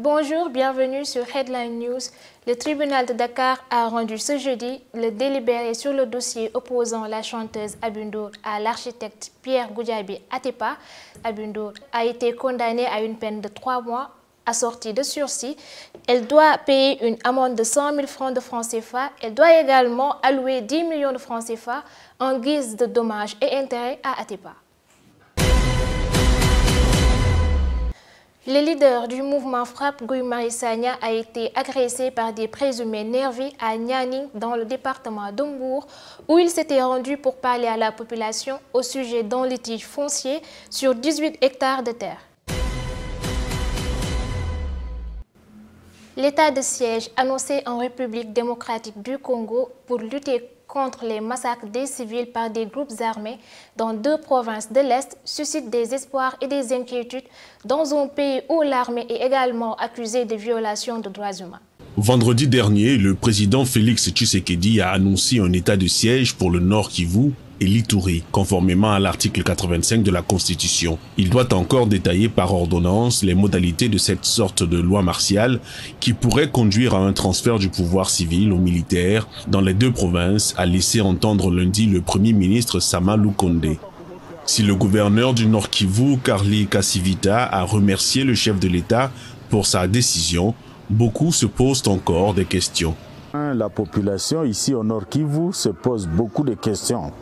Bonjour, bienvenue sur Headline News. Le tribunal de Dakar a rendu ce jeudi le délibéré sur le dossier opposant la chanteuse Aby Ndour à l'architecte Pierre Goudiaby Atepa. Aby Ndour a été condamnée à une peine de 3 mois assortie de sursis. Elle doit payer une amende de 100 000 francs de francs CFA. Elle doit également allouer 10 millions de francs CFA en guise de dommages et intérêts à Atepa. Le leader du mouvement Frappe Guy Marius Sagna a été agressé par des présumés nervis à Nianing dans le département de Mbour où il s'était rendu pour parler à la population au sujet d'un litige foncier sur 18 hectares de terre. L'état de siège annoncé en République démocratique du Congo pour lutter contre les massacres des civils par des groupes armés dans 2 provinces de l'Est suscite des espoirs et des inquiétudes dans un pays où l'armée est également accusée de violations de droits humains. Vendredi dernier, le président Félix Tshisekedi a annoncé un état de siège pour le Nord Kivu et l'Ituri, conformément à l'article 85 de la Constitution. Il doit encore détailler par ordonnance les modalités de cette sorte de loi martiale qui pourrait conduire à un transfert du pouvoir civil aux militaires dans les 2 provinces, a laissé entendre lundi le Premier ministre Sama Lukonde. Si le gouverneur du Nord Kivu, Karli Kassivita, a remercié le chef de l'État pour sa décision, beaucoup se posent encore des questions. La population ici au Nord Kivu se pose beaucoup de questions.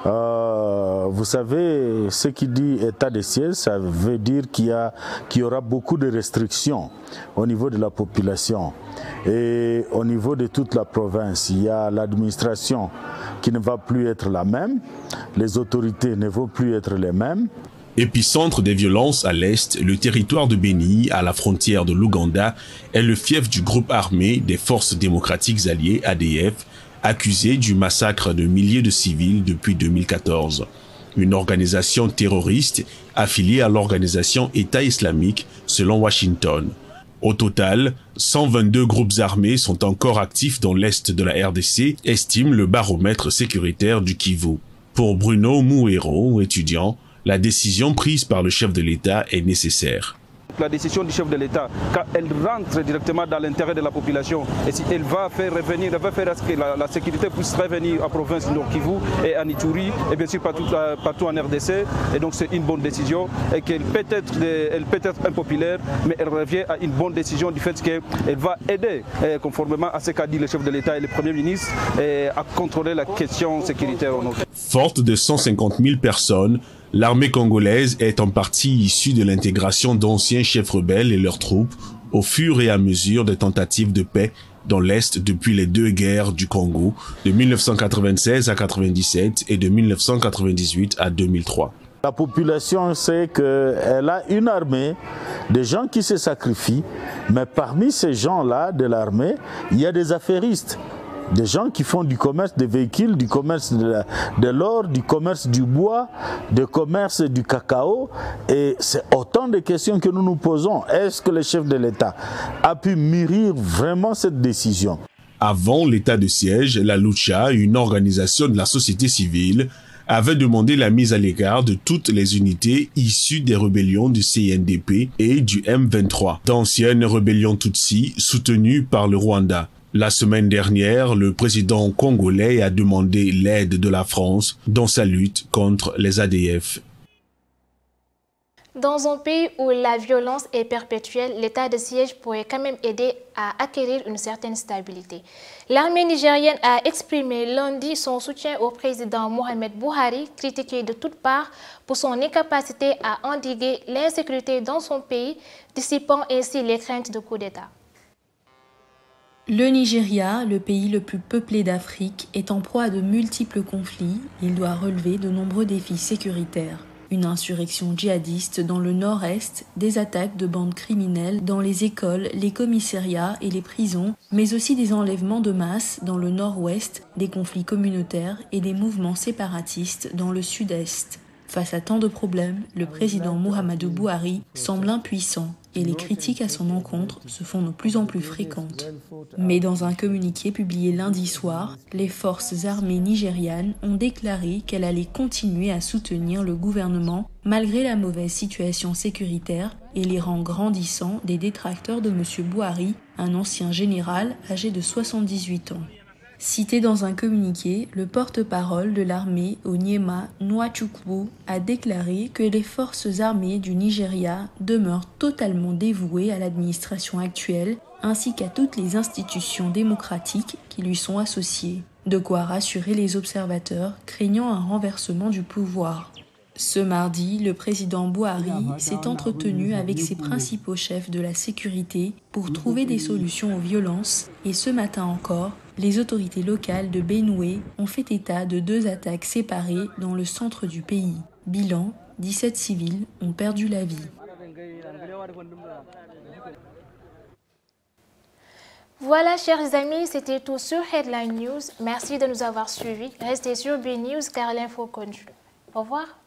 Vous savez, ce qui dit état de siège, ça veut dire qu'il y aura beaucoup de restrictions au niveau de la population. Et au niveau de toute la province, il y a l'administration qui ne va plus être la même, les autorités ne vont plus être les mêmes. Épicentre des violences à l'est, le territoire de Beni, à la frontière de l'Ouganda, est le fief du groupe armé des Forces démocratiques alliées, ADF, accusé du massacre de milliers de civils depuis 2014. Une organisation terroriste affiliée à l'organisation État islamique, selon Washington. Au total, 122 groupes armés sont encore actifs dans l'est de la RDC, estime le baromètre sécuritaire du Kivu. Pour Bruno Mouero, étudiant, la décision prise par le chef de l'État est nécessaire. La décision du chef de l'État, quand elle rentre directement dans l'intérêt de la population, et si elle va faire revenir, elle va faire à ce que la sécurité puisse revenir en province du Nord Kivu et en Ituri, et bien sûr partout en RDC, et donc c'est une bonne décision, et qu'elle peut être impopulaire, mais elle revient à une bonne décision du fait qu'elle va aider, conformément à ce qu'a dit le chef de l'État et le Premier ministre, à contrôler la question sécuritaire au Nord. Forte de 150 000 personnes, l'armée congolaise est en partie issue de l'intégration d'anciens chefs rebelles et leurs troupes au fur et à mesure des tentatives de paix dans l'Est depuis les 2 guerres du Congo de 1996 à 1997 et de 1998 à 2003. La population sait qu'elle a une armée, des gens qui se sacrifient, mais parmi ces gens-là de l'armée, il y a des affairistes. Des gens qui font du commerce des véhicules, du commerce de l'or, du commerce du bois, du commerce du cacao. Et c'est autant de questions que nous nous posons. Est-ce que le chef de l'État a pu mûrir vraiment cette décision? Avant l'état de siège, la Lucha, une organisation de la société civile, avait demandé la mise à l'écart de toutes les unités issues des rébellions du CNDP et du M23, d'anciennes rébellions Tutsi soutenues par le Rwanda. La semaine dernière, le président congolais a demandé l'aide de la France dans sa lutte contre les ADF. Dans un pays où la violence est perpétuelle, l'état de siège pourrait quand même aider à acquérir une certaine stabilité. L'armée nigérienne a exprimé lundi son soutien au président Mohamed Buhari, critiqué de toutes parts pour son incapacité à endiguer l'insécurité dans son pays, dissipant ainsi les craintes de coup d'État. Le Nigeria, le pays le plus peuplé d'Afrique, est en proie à de multiples conflits. Il doit relever de nombreux défis sécuritaires. Une insurrection djihadiste dans le nord-est, des attaques de bandes criminelles dans les écoles, les commissariats et les prisons, mais aussi des enlèvements de masse dans le nord-ouest, des conflits communautaires et des mouvements séparatistes dans le sud-est. Face à tant de problèmes, le président Muhammadu Buhari semble impuissant et les critiques à son encontre se font de plus en plus fréquentes. Mais dans un communiqué publié lundi soir, les forces armées nigérianes ont déclaré qu'elles allaient continuer à soutenir le gouvernement malgré la mauvaise situation sécuritaire et les rangs grandissants des détracteurs de M. Buhari, un ancien général âgé de 78 ans. Cité dans un communiqué, le porte-parole de l'armée Onyema Nwachukwu a déclaré que les forces armées du Nigeria demeurent totalement dévouées à l'administration actuelle ainsi qu'à toutes les institutions démocratiques qui lui sont associées. De quoi rassurer les observateurs craignant un renversement du pouvoir. Ce mardi, le président Buhari s'est entretenu avec ses principaux chefs de la sécurité pour trouver des solutions aux violences et ce matin encore, les autorités locales de Benue ont fait état de 2 attaques séparées dans le centre du pays. Bilan, 17 civils ont perdu la vie. Voilà, chers amis, c'était tout sur Headline News. Merci de nous avoir suivis. Restez sur BNews car l'info continue. Au revoir.